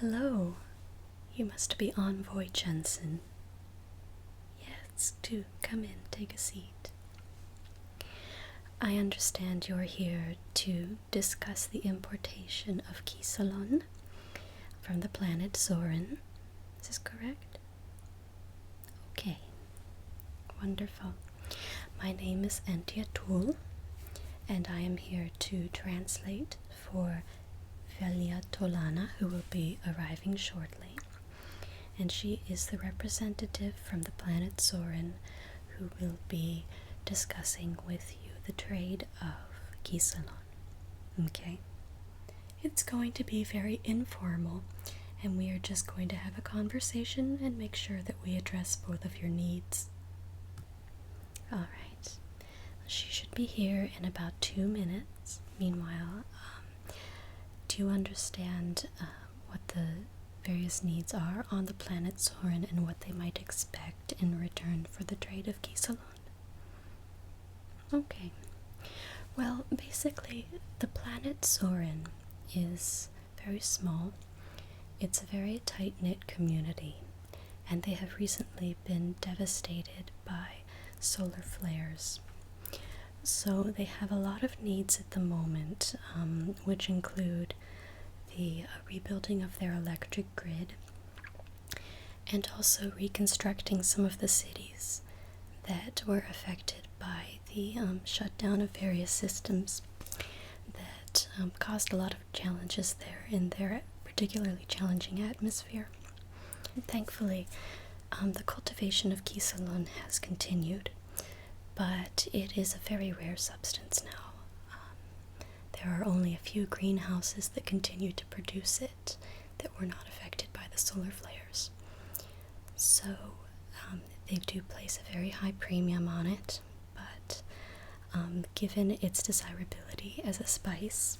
Hello. You must be Envoy Jensen. Yes, do come in, take a seat. I understand you're here to discuss the importation of Kisalon from the planet Zoren. Is this correct? Okay. Wonderful. My name is Entia Tool, and I am here to translate for Velia Tolana, who will be arriving shortly. And she is the representative from the planet Zoren, who will be discussing with you the trade of Kisalon. Okay? It's going to be very informal, and we are just going to have a conversation and make sure that we address both of your needs. Alright. She should be here in about 2 minutes. Meanwhile, do you understand what the various needs are on the planet Zoren and what they might expect in return for the trade of Kisalon? Okay. Well, basically, the planet Zoren is very small. It's a very tight-knit community, and they have recently been devastated by solar flares. So they have a lot of needs at the moment, which include the rebuilding of their electric grid and also reconstructing some of the cities that were affected by the shutdown of various systems that caused a lot of challenges there in their particularly challenging atmosphere. And thankfully, the cultivation of Kisalon has continued, but it is a very rare substance now. There are only a few greenhouses that continue to produce it that were not affected by the solar flares. So they do place a very high premium on it, but given its desirability as a spice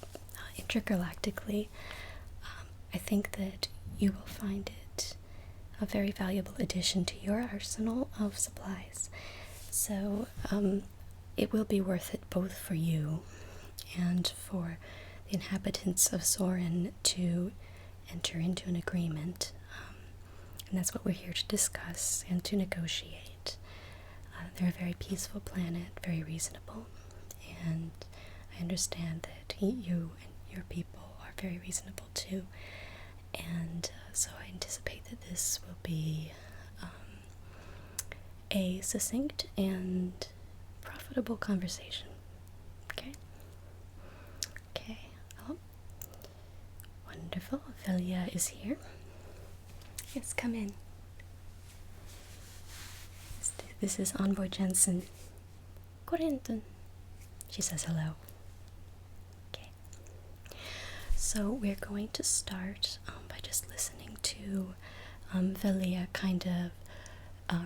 intergalactically, I think that you will find it a very valuable addition to your arsenal of supplies. So it will be worth it both for you and for the inhabitants of Zoren to enter into an agreement. And that's what we're here to discuss and to negotiate. They're a very peaceful planet, very reasonable, and I understand that you and your people are very reasonable too. And so I anticipate that this will be a succinct and profitable conversation. Okay? Okay. Oh, wonderful. Velia is here. Yes, come in. This is Envoy Jensen. Korenton. She says hello. Okay. So we're going to start by just listening to Velia kind of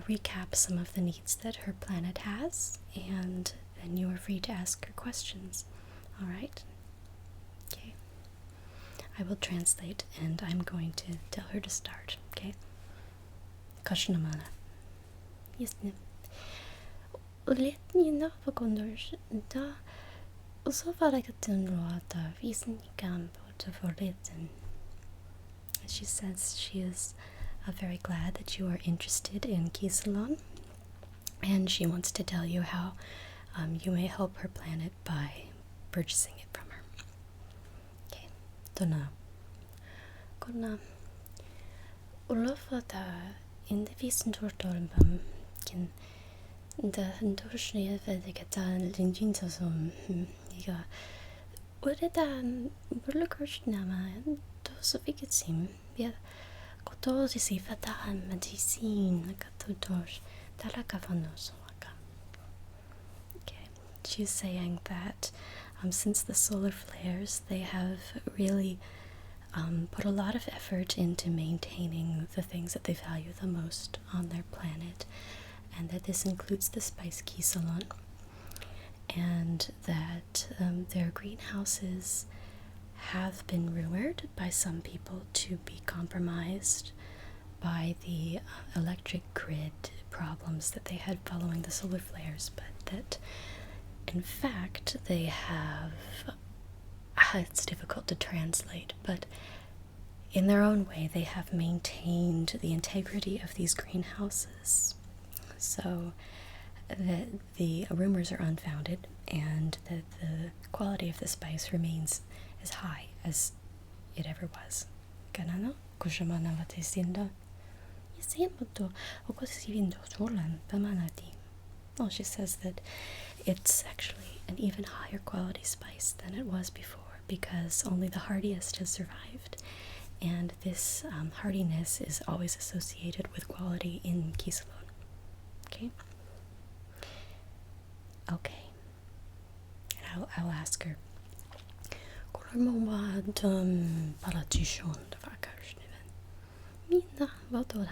recap some of the needs that her planet has, and then you are free to ask her questions. Alright? Okay. I will translate, and I'm going to tell her to start, okay? Kashnamana. Yes, ma'am. Let me know for condors. Da so far I got to know the reason you can for written. She says she is very glad that you are interested in Kisalon, and she wants to tell you how you may help her planet by purchasing it from her. Okay, Donna. Gonna Olafata in the Wissenschaftsalbum can the Dorschnee Vegetan Linjinsa som Iga Uredan Burlakurshnama so we could seem yeah Kotosi si fatahan medisin katodosh talakavanos. Okay, she's saying that since the solar flares, they have really put a lot of effort into maintaining the things that they value the most on their planet, and that this includes the spice Kisalon, and that their greenhouses have been rumored by some people to be compromised by the electric grid problems that they had following the solar flares, but that in fact they have it's difficult to translate, but in their own way, they have maintained the integrity of these greenhouses. So that the rumors are unfounded and that the quality of the spice remains as high as it ever was. Ganano? Well, she says that it's actually an even higher quality spice than it was before because only the hardiest has survived, and this hardiness is always associated with quality in Kisalon. Okay? Okay. And I'll ask her. Mina, vadå?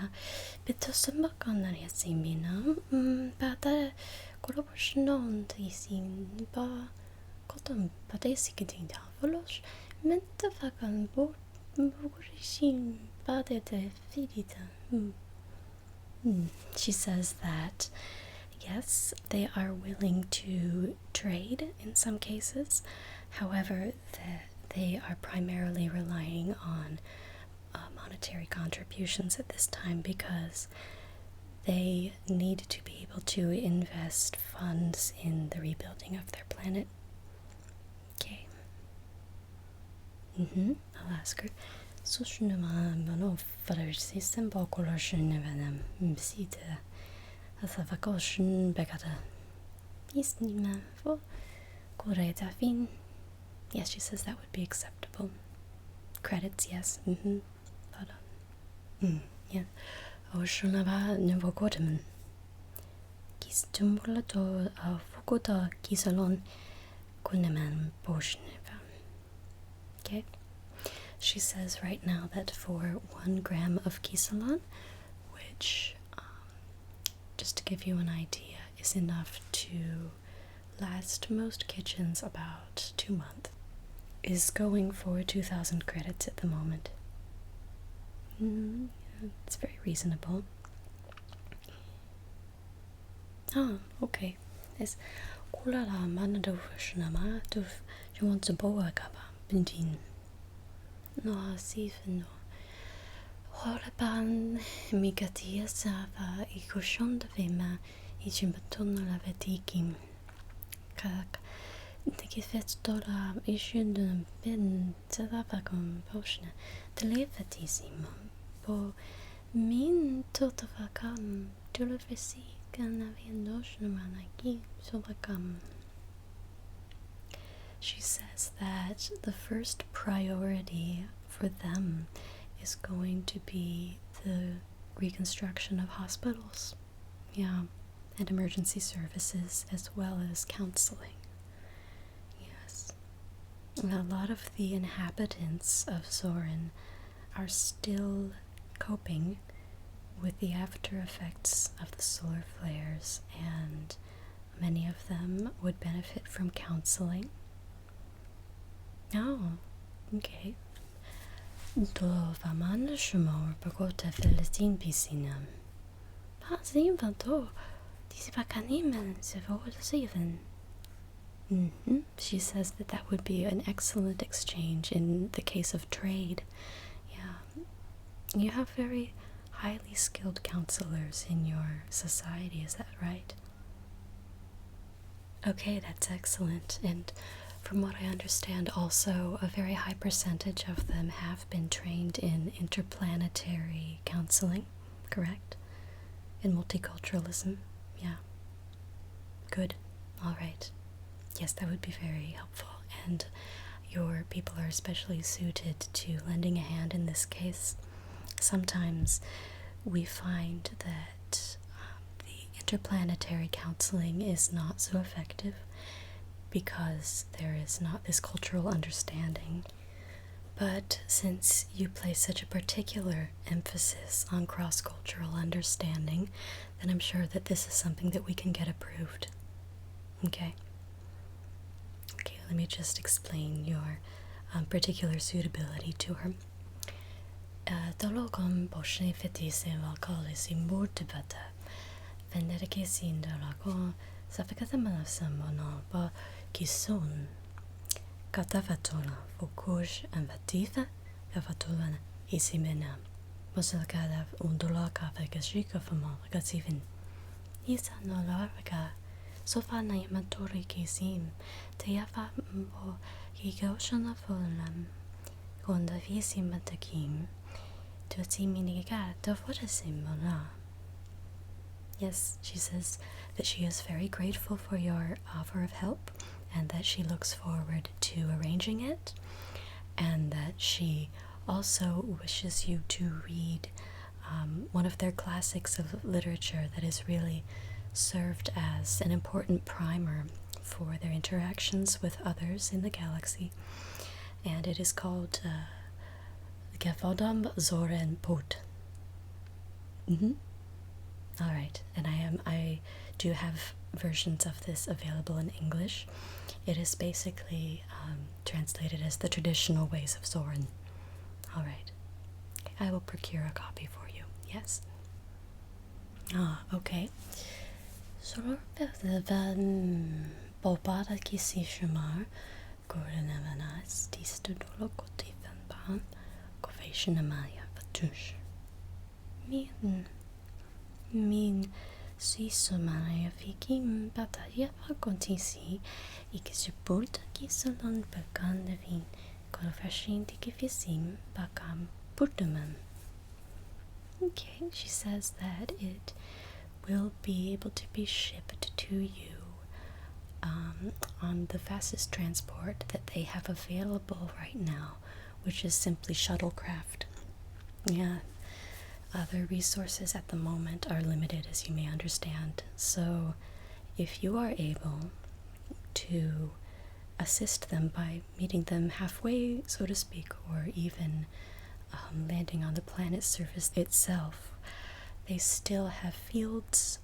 Betussenbakan resi mina. Bada korobosnon tisin ba kotom badesikitin tavolos. Menta fakan borishin badete fidita. She says that yes, they are willing to trade in some cases. However, they are primarily relying on monetary contributions at this time because they need to be able to invest funds in the rebuilding of their planet. Okay. I'll ask her. Yes, she says that would be acceptable. Credits, yes. Yeah. Oshunava Nuvokotaman. Kistumulato of Fukuta Kisalon Kunaman Boshneva. Okay. She says right now that for 1 gram of Kisalon, which, just to give you an idea, is enough to last most kitchens about 2 months, is going for 2,000 credits at the moment. It's very reasonable. Oh, okay. It's kulala manado shnama to you want to boa kaba bintin. No, sifno. Horaban migatia sava ikoshon de vema ichimbaton la vetikim. Kak Tikifetstola ishun bin tadavakon poshna telefatissimo po min totavakam tulafesi kanaviendoshnamanaki solakam. She says that the first priority for them is going to be the reconstruction of hospitals, and emergency services as well as counseling. A lot of the inhabitants of Zoren are still coping with the after effects of the solar flares, and many of them would benefit from counseling. Oh, okay. Då var man shumor begått Philistine piscinen. Pasin var då. Disse bakanimen se vårdsiven. She says that would be an excellent exchange in the case of trade. Yeah. You have very highly skilled counselors in your society, is that right? Okay, that's excellent. And from what I understand, also a very high percentage of them have been trained in interplanetary counseling, correct? In multiculturalism, yeah. Good, all right. Yes, that would be very helpful, and your people are especially suited to lending a hand in this case. Sometimes we find that the interplanetary counseling is not so effective because there is not this cultural understanding. But since you place such a particular emphasis on cross-cultural understanding, then I'm sure that this is something that we can get approved. Okay? Okay, let me just explain your particular suitability to her. Dologom boshne fetise valkalis immortibata. Venderike sindalago safekatamanasamo ba kison. Katavatola fokush and vatifa kavatolana isimena. Mosalkadav undulaka vegashika fama gatsivin. Isa no larga. Sofa na yamatori kisim. Teyafa mbo higoshana fulam. Gonda visimatakim. Tuatsiminiga tofotasimona. Yes, she says that she is very grateful for your offer of help and that she looks forward to arranging it, and that she also wishes you to read one of their classics of literature that is really served as an important primer for their interactions with others in the galaxy, and it is called Gefodam Zoren Pot. Alright, and I do have versions of this available in English. It is basically translated as the traditional ways of Zoren. Alright, I will procure a copy for you, yes? Okay. Bobada kisi shamar, Gorenavanas, Tistudolo Kotifan Ban, Kovashanamaya Vatush. Min Sisomaya Fikim Bataya Kontisi, Ikisupurta Kisalon Bakandavin, Kolfashin Tikifisim Bakam Purtaman. Okay, she says that it will be able to be shipped to you on the fastest transport that they have available right now, which is simply shuttlecraft. Yeah, other resources at the moment are limited, as you may understand. So if you are able to assist them by meeting them halfway, so to speak, or even landing on the planet's surface itself, they still have fields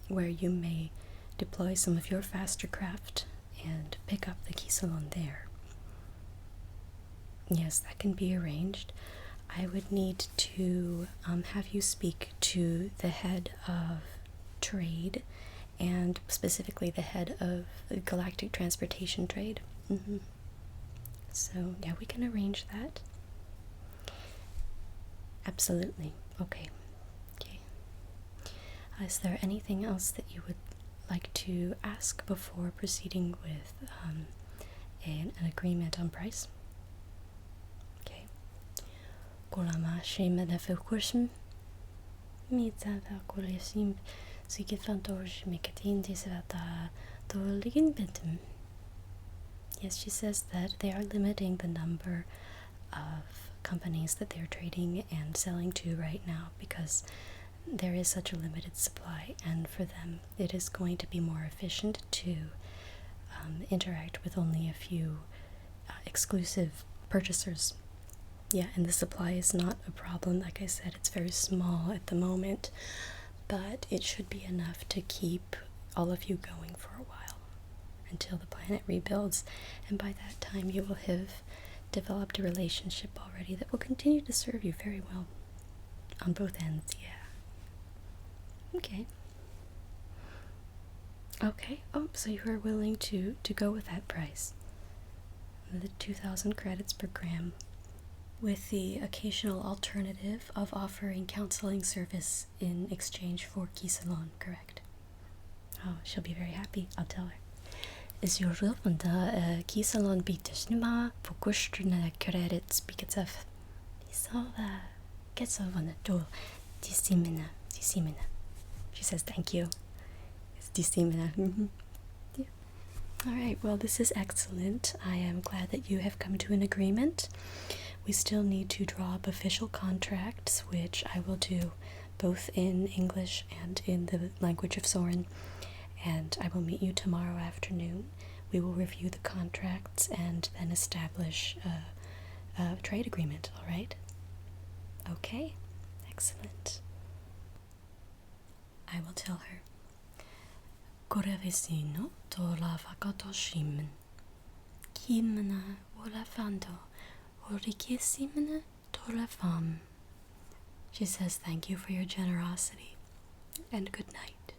where you may deploy some of your faster craft and pick up the Kisalon there. Yes, that can be arranged. I would need to have you speak to the head of trade, and specifically the head of galactic transportation trade. So yeah, we can arrange that. Absolutely. Okay. Is there anything else that you would like to ask before proceeding with an agreement on price? Okay. Kolama shema da fokursm. Mitza da kolesim sigifantorj mekatin disvata toligin betum. Yes, she says that they are limiting the number of companies that they're trading and selling to right now because there is such a limited supply, and for them it is going to be more efficient to interact with only a few exclusive purchasers. Yeah, and the supply is not a problem. Like I said, it's very small at the moment, but it should be enough to keep all of you going for a while until the planet rebuilds, and by that time you will have developed a relationship already that will continue to serve you very well on both ends. Yeah. Okay. Oh, so you are willing to go with that price. The 2,000 credits per gram, with the occasional alternative of offering counseling service in exchange for Kisalon, correct? Oh, she'll be very happy, I'll tell her. Is your rulunda Kisalon bitisnuma fokustrna credits bikataf? Isova getsovana dol disimina. She says thank you. It's disimina. Yeah. Alright, well, this is excellent. I am glad that you have come to an agreement. We still need to draw up official contracts, which I will do both in English and in the language of Zoren, and I will meet you tomorrow afternoon. We will review the contracts and then establish a trade agreement, alright? Okay, excellent. I will tell her. Korevesino to la vakato shimen. Kimena wola fando. Orikisimena to la fam. She says thank you for your generosity, and good night.